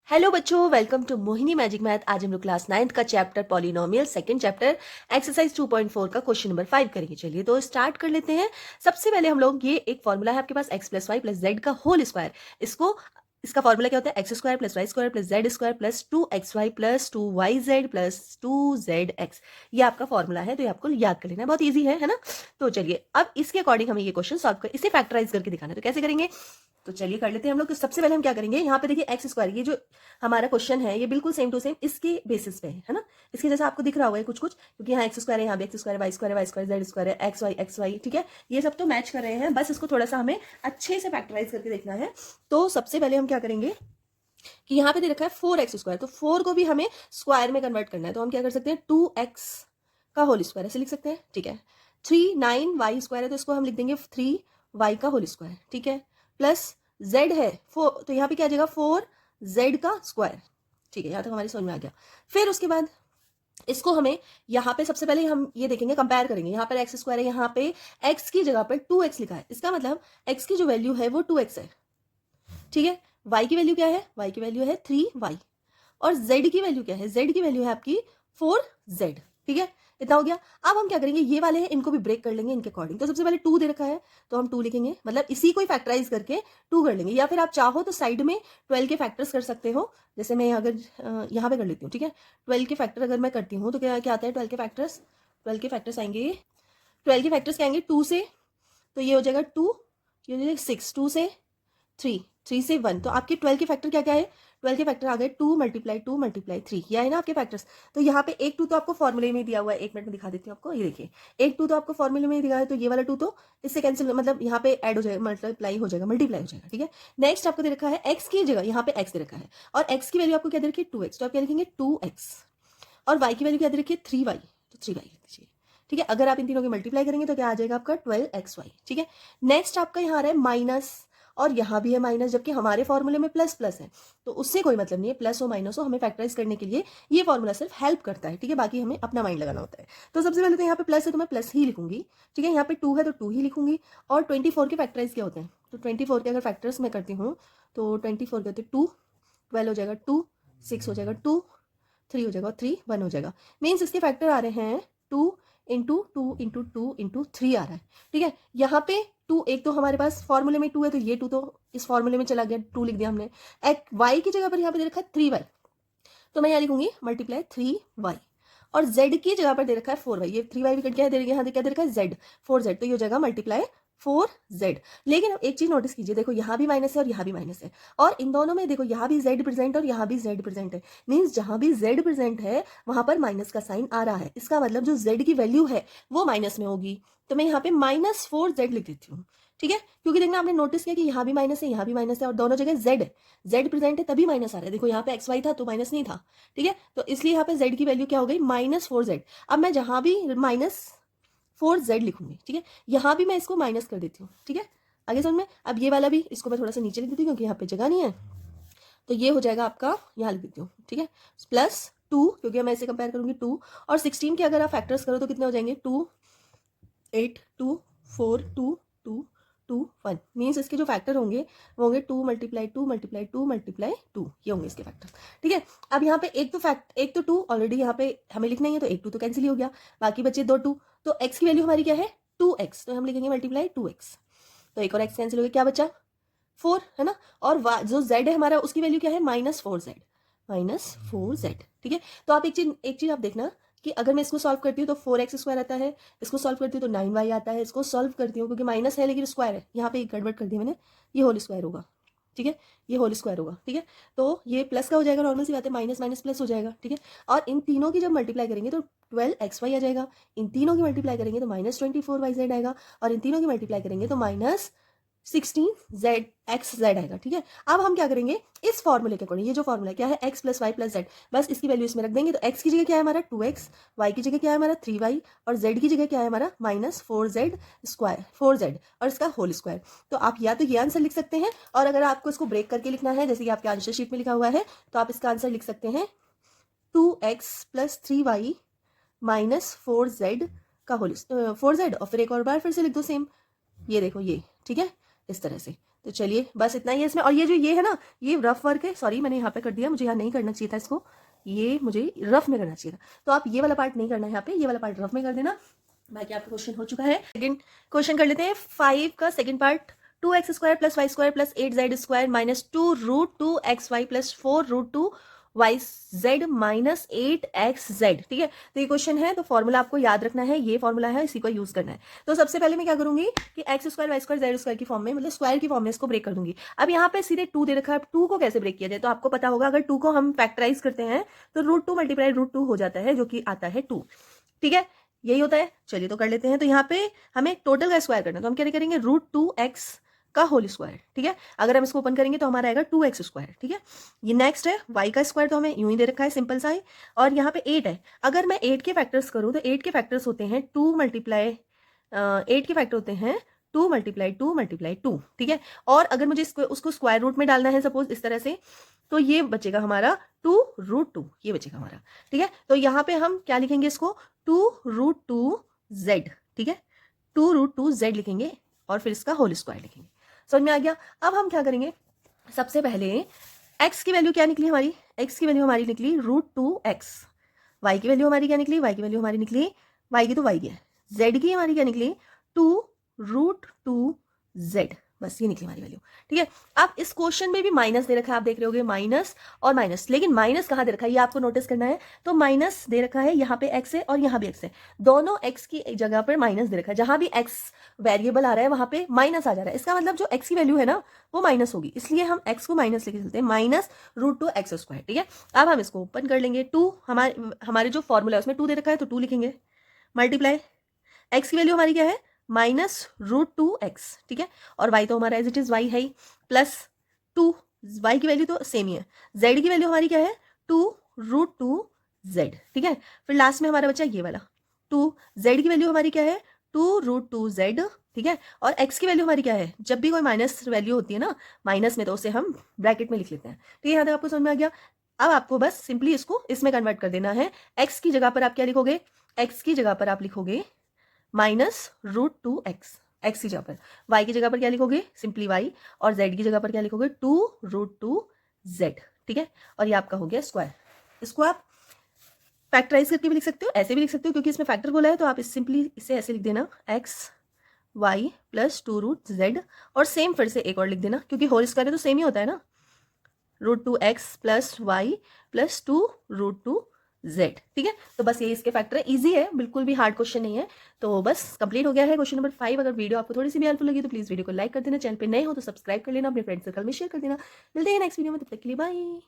Hello बच्चों, welcome to Mohini magic math. आज हम लोग क्लास 9th का chapter polynomial second chapter exercise 2.4 का क्वेश्चन नंबर 5 करेंगे। चलिए तो स्टार्ट कर लेते हैं। सबसे पहले हम लोग, ये एक फॉर्मूला है आपके पास x plus y plus z का होल स्क्वायर। इसका फॉर्मूला क्या होता है? X square plus y square plus z square plus 2xy plus 2yz plus 2zx। ये आपका फॉर्मूला है, तो ये आपको याद कर लेना है। बहुत ईजी है ना? तो चलिए अब इसके अकॉर्डिंग हमें ये क्वेश्चन सॉल्व कर, इसे फैक्टराइज करके दिखाना है। तो कैसे करेंगे? तो चलिए कर लेते हैं हम लोग। तो सबसे पहले हम क्या करेंगे, यहाँ पे देखिए एक्स स्क्वायर, ये जो हमारा क्वेश्चन है ये बिल्कुल सेम टू सेम इसके बेसिस पे है ना। इसके जैसा आपको दिख रहा होगा कुछ कुछ, क्योंकि यहाँ एक्स स्क्वायर है, यहाँ भी x square, y square, y square, z square है, एक्स वाई, ठीक है। ये सब तो मैच कर रहे हैं, बस इसको थोड़ा सा हमें अच्छे से फैक्टराइज करके देखना है। तो सबसे पहले हम क्या करेंगे कि यहाँ पे दे रखा है 4x स्क्वायर, तो 4 को भी हमें स्क्वायर में कन्वर्ट करना है। तो हम क्या कर सकते हैं, 2x का होल स्क्वायर ऐसे लिख सकते हैं, ठीक है। 9y स्क्वायर है, तो इसको हम लिख देंगे 3y का होल स्क्वायर, ठीक है। प्लस z है 4, तो यहाँ पे क्या आ जाएगा 4z का स्क्वायर, ठीक है। यहाँ तक हमारी समझ में आ गया। फिर उसके बाद इसको हमें यहाँ पे सबसे पहले हम ये देखेंगे, कंपेयर करेंगे। यहाँ पर एक्स स्क्वायर है, यहाँ पे x की जगह पर 2x लिखा है, इसका मतलब x की जो वैल्यू है वो 2x है, ठीक है। y की वैल्यू क्या है? y की वैल्यू है 3y। और z की वैल्यू क्या है? z की वैल्यू है आपकी 4z, ठीक है। इतना हो गया। अब हम क्या करेंगे, ये वाले हैं इनको भी ब्रेक कर लेंगे इनके अकॉर्डिंग। तो सबसे पहले 2 दे रखा है, तो हम 2 लिखेंगे, मतलब इसी को ही फैक्टराइज करके 2 कर लेंगे। या फिर आप चाहो तो साइड में 12 के फैक्टर्स कर सकते हो। जैसे मैं अगर यहाँ पे कर लेती हूँ, ठीक है। 12 के फैक्टर अगर मैं करती हूँ तो क्या क्या आता है? 12 के फैक्टर्स, 12 के फैक्टर्स आएंगे, 12 के फैक्टर्स क्या आएंगे? 2 से, तो ये हो जाएगा 2, ये हो जाएगा 6, 2 से 3, 3 से 1। तो आपके 12 के फैक्टर क्या क्या है? 12 के फैक्टर आ गए 2 मल्टीप्लाई 2 मल्टीप्लाई 3, ये है ना आपके फैक्टर्स। तो यहाँ पे एक 2 तो आपको फॉर्मूले में दिया हुआ है, 1 मिनट में दिखा देती हूँ आपको। ये देखिए, एक 2 तो आपको फॉर्मूले में दिया है, तो ये वाला 2 तो इससे कैंसिल, मतलब यहाँ पे ऐड हो जाएगा, मल्टीप्लाई हो जाएगा, मल्टीप्लाई हो जाएगा, ठीक है। नेक्स्ट आपको दे रखा है एक्स की जगह यहाँ पे एक्स दे रखा है, और एक्स की वैल्यू आपको क्या दे रखी है? 2x, तो आप क्या लिखेंगे? 2x। और y की वैल्यू क्या दे रखी है? 3y, तो 3y लिख दीजिए, ठीक है। अगर आप इन तीनों की मल्टीप्लाई करेंगे तो क्या आ जाएगा आपका? 12xy, ठीक है। नेक्स्ट आपका यहाँ आ रहा है माइनस, और यहाँ भी है माइनस, जबकि हमारे फॉर्मूले में प्लस प्लस है, तो उससे कोई मतलब नहीं है। प्लस हो माइनस हो, हमें फैक्टराइज करने के लिए ये फॉर्मूला सिर्फ हेल्प करता है, ठीक है। बाकी हमें अपना माइंड लगाना होता है। तो सबसे पहले तो यहाँ पे प्लस है, तो मैं प्लस ही लिखूंगी, ठीक है। यहाँ पे 2 है तो 2 ही लिखूंगी। और 24 के फैक्टराइज क्या होते हैं? तो 24 के अगर फैक्टर्स मैं करती हूँ तो 24 के होते हैं 2, 12 हो जाएगा 2, 6 हो जाएगा 2, 3 हो जाएगा, 3 1 हो जाएगा। मीन्स इसके फैक्टर आ रहे हैं 2 इंटू 2 इंटू 2 इंटू 3 आ रहा है, ठीक है। यहाँ पे 2, एक तो हमारे पास फॉर्मूले में 2 है, तो ये 2 तो इस फॉर्मूले में चला गया, 2 लिख दिया हमने। एक y की जगह पर यहाँ पे दे रखा है 3y, तो मैं यहाँ लिखूंगी मल्टीप्लाई 3y। और z की जगह पर दे रखा है 4y, ये 3y भी कट गया है, यहाँ क्या दे रखा है? z, 4z, तो ये हो जाएगा मल्टीप्लाई 4z। लेकिन अब एक चीज नोटिस कीजिए, देखो यहाँ भी माइनस है और यहाँ भी माइनस है, और इन दोनों में देखो यहाँ भी z प्रेजेंट और यहाँ भी z प्रेजेंट है। मीन्स जहां भी z प्रेजेंट है वहां पर माइनस का साइन आ रहा है, इसका मतलब जो z की वैल्यू है वो माइनस में होगी। तो मैं यहाँ पे -4z लिख देती हूँ, ठीक है। क्योंकि देखना, आपने नोटिस किया कि यहाँ भी माइनस है, यहाँ भी माइनस है, और दोनों जगह z है, z प्रेजेंट है तभी माइनस आ रहा है। देखो यहाँ पे xy था तो माइनस नहीं था, ठीक है। तो इसलिए यहाँ पे z की वैल्यू क्या हो गई? -4z। अब मैं जहां भी -4z लिखूंगी, ठीक है, यहां भी मैं इसको माइनस कर देती हूँ, ठीक है। आगे समझ में? अब ये वाला भी, इसको मैं थोड़ा सा नीचे लिख देती हूँ क्योंकि यहाँ पे जगह नहीं है, तो ये हो जाएगा आपका, यहाँ लिख देती हूँ, ठीक है, +2, क्योंकि मैं इसे कंपेयर करूंगी 2 और 16 के अगर आप फैक्टर्स करो तो कितने हो जाएंगे? 2, 8, 2, 4, 2, 2, 2, 1। मीन्स इसके जो फैक्टर होंगे वो होंगे 2 मल्टीप्लाई 2 मल्टीप्लाई 2 मल्टीप्लाई 2, ये होंगे इसके फैक्टर, ठीक है। अब यहाँ पे एक तो 2 ऑलरेडी यहाँ पे हमें लिखना ही है, तो एक 2 तो कैंसिल ही हो गया, बाकी बचे 2 2। तो x की वैल्यू हमारी क्या है? 2x, तो हम लिखेंगे मल्टीप्लाई 2x, तो एक और x कैंसिल हो गया, क्या बचा? 4, है ना। और जो z है हमारा, उसकी वैल्यू क्या है? -4z, -4z, ठीक है। तो आप एक चीज आप देखना कि अगर मैं इसको सॉल्व करती हूँ तो 4x स्क्वायर आता है, इसको सॉल्व करती हूँ तो 9y आता है, इसको सॉल्व करती हूँ क्योंकि माइनस है लेकिन स्क्वायर है, यहाँ पे एक गड़बड़ कर दी मैंने, ये होल स्क्वायर होगा, ठीक है, ये होल स्क्वायर होगा, ठीक है। तो ये प्लस का हो जाएगा, नॉर्मल सी बात है, माइनस माइनस प्लस हो जाएगा, ठीक है। और इन तीनों की जब मल्टीप्लाई करेंगे तो 12xy आ जाएगा, इन तीनों की मल्टीप्लाई करेंगे तो -24yz आएगा, और इन तीनों की मल्टीप्लाई करेंगे तो -16zxz आएगा, ठीक है। अब हम क्या करेंगे, इस फॉर्मूले के अकॉर्डिंग, ये जो फॉर्मूला क्या है, x plus y plus z, बस इसकी वैल्यू इसमें रख देंगे। तो x की जगह क्या है हमारा? 2x, y की जगह क्या है हमारा? 3y, और z की जगह क्या है हमारा? -4z स्क्वायर, 4z, और इसका होल स्क्वायर। तो आप या तो ये आंसर लिख सकते हैं, और अगर आपको इसको ब्रेक करके लिखना है, जैसे कि आपके आंसर शीट में लिखा हुआ है, तो आप इसका आंसर लिख सकते हैं 2x प्लस 3y -4z का होल 4z, और फिर एक और बार फिर से लिख दो सेम, ये देखो ये, ठीक है, इस तरह से। तो चलिए बस इतना ही है इसमें। और ये जो ये है ना, ये रफ वर्क है, सॉरी मैंने यहाँ पे कर दिया, मुझे यहाँ नहीं करना चाहिए था इसको, ये मुझे रफ में करना चाहिए था। तो आप ये वाला पार्ट नहीं करना है यहाँ पे, ये वाला पार्ट रफ में कर देना। बाकी आपका क्वेश्चन हो चुका है। सेकंड क्वेश्चन कर लेते हैं 5 का second part. 2x square plus y square plus 8z square minus 2√2xy plus 4√2yz minus 8xz। ठीक है, तो ये क्वेश्चन है, तो फॉर्मूला आपको याद रखना है, ये फॉर्मूला है, इसी को यूज करना है। तो सबसे पहले मैं क्या करूंगी कि x square y square z square की फॉर्म में, मतलब स्क्वायर की फॉर्म में इसको ब्रेक कर दूंगी। अब यहाँ पे सीधे 2 दे रखा है, 2 को कैसे ब्रेक किया जाए, तो आपको पता होगा अगर 2 को हम फैक्टराइज करते हैं तो √2 मल्टीप्लाई √2 हो जाता है, जो कि आता है 2। ठीक है, यही होता है। चलिए तो कर लेते हैं। तो यहाँ पे हमें टोटल का स्क्वायर करना है, तो हम क्या करेंगे √2x का होल स्क्वायर। ठीक है, अगर हम इसको ओपन करेंगे तो हमारा आएगा 2x स्क्वायर। ठीक है, ये नेक्स्ट है y का स्क्वायर, तो हमें यूं ही दे रखा है सिंपल सा ही। और यहाँ पे 8 है, अगर मैं 8 के फैक्टर्स करूँ तो 8 के फैक्टर्स होते हैं 2 मल्टीप्लाई 8 के फैक्टर होते हैं 2 मल्टीप्लाई 2 मल्टीप्लाई 2। ठीक है, और अगर मुझे उसको स्क्वायर रूट में डालना है सपोज इस तरह से, तो ये बचेगा हमारा 2√2, ये बचेगा हमारा। ठीक है, तो यहाँ पे हम क्या लिखेंगे इसको 2√2z। ठीक है, 2√2z लिखेंगे और फिर इसका होल स्क्वायर लिखेंगे। समझ में आ गया। अब हम क्या करेंगे, सबसे पहले x की वैल्यू क्या निकली हमारी, x की वैल्यू हमारी निकली √2x। y की वैल्यू हमारी क्या निकली, y की वैल्यू हमारी निकली, y की तो y है, z की हमारी क्या निकली 2√2z। बस ये निकली हमारी वैल्यू। ठीक है, अब इस क्वेश्चन में भी माइनस दे रखा है, आप देख रहे होगे माइनस और माइनस, लेकिन माइनस कहाँ दे रखा है ये आपको नोटिस करना है। तो माइनस दे रखा है यहाँ पे x है और यहाँ भी x है, दोनों x की जगह पर माइनस दे रखा है। जहां भी x वेरिएबल आ रहा है वहां पे माइनस आ जा रहा है, इसका मतलब जो x की वैल्यू है ना वो माइनस होगी, इसलिए हम x को माइनस लेके चलते हैं, माइनस √2x स्क्वायर। ठीक है, अब हम इसको ओपन कर लेंगे। 2 हमारे जो फॉर्मूला है उसमें 2 दे रखा है तो 2 लिखेंगे, मल्टीप्लाई x की वैल्यू हमारी क्या है -√2x। ठीक है, और y तो हमारा एज इट इज y है ही, प्लस 2, y की वैल्यू तो सेम ही है, z की वैल्यू हमारी क्या है 2√2z। ठीक है, फिर लास्ट में हमारा बचा ये वाला 2, z की वैल्यू हमारी क्या है 2√2z। ठीक है, और x की वैल्यू हमारी क्या है, जब भी कोई माइनस वैल्यू होती है ना माइनस में, तो उसे हम ब्रैकेट में लिख लेते हैं। ठीक है, यहाँ तक आपको समझ में आ गया। अब आपको बस सिंपली इसको इसमें कन्वर्ट कर देना है। x की जगह पर आप क्या लिखोगे, x की जगह पर आप लिखोगे -√2x, x की जगह पर। y की जगह पर क्या लिखोगे सिंपली y, और z की जगह पर क्या लिखोगे 2√2z। ठीक है, और ये आपका हो गया स्क्वायर। इसको आप फैक्टराइज करके भी लिख सकते हो, ऐसे भी लिख सकते हो, क्योंकि इसमें फैक्टर बोला है तो आप सिंपली इसे ऐसे लिख देना x y प्लस 2√z, और सेम फिर से एक और लिख देना, क्योंकि होल स्क्वायर है तो सेम ही होता है ना, √2x plus y plus 2√2z। ठीक है, तो बस ये इसके फैक्टर है, इजी है, बिल्कुल भी हार्ड क्वेश्चन नहीं है। तो बस कंप्लीट हो गया है क्वेश्चन नंबर 5। अगर वीडियो आपको थोड़ी सी भी हेल्पफुल लगी तो प्लीज वीडियो को लाइक कर देना, चैनल पे नए हो तो सब्सक्राइब कर लेना, अपने फ्रेंड सर्कल में शेयर कर देना। मिलते हैं नेक्स्ट वीडियो में, तब तक के लिए बाय।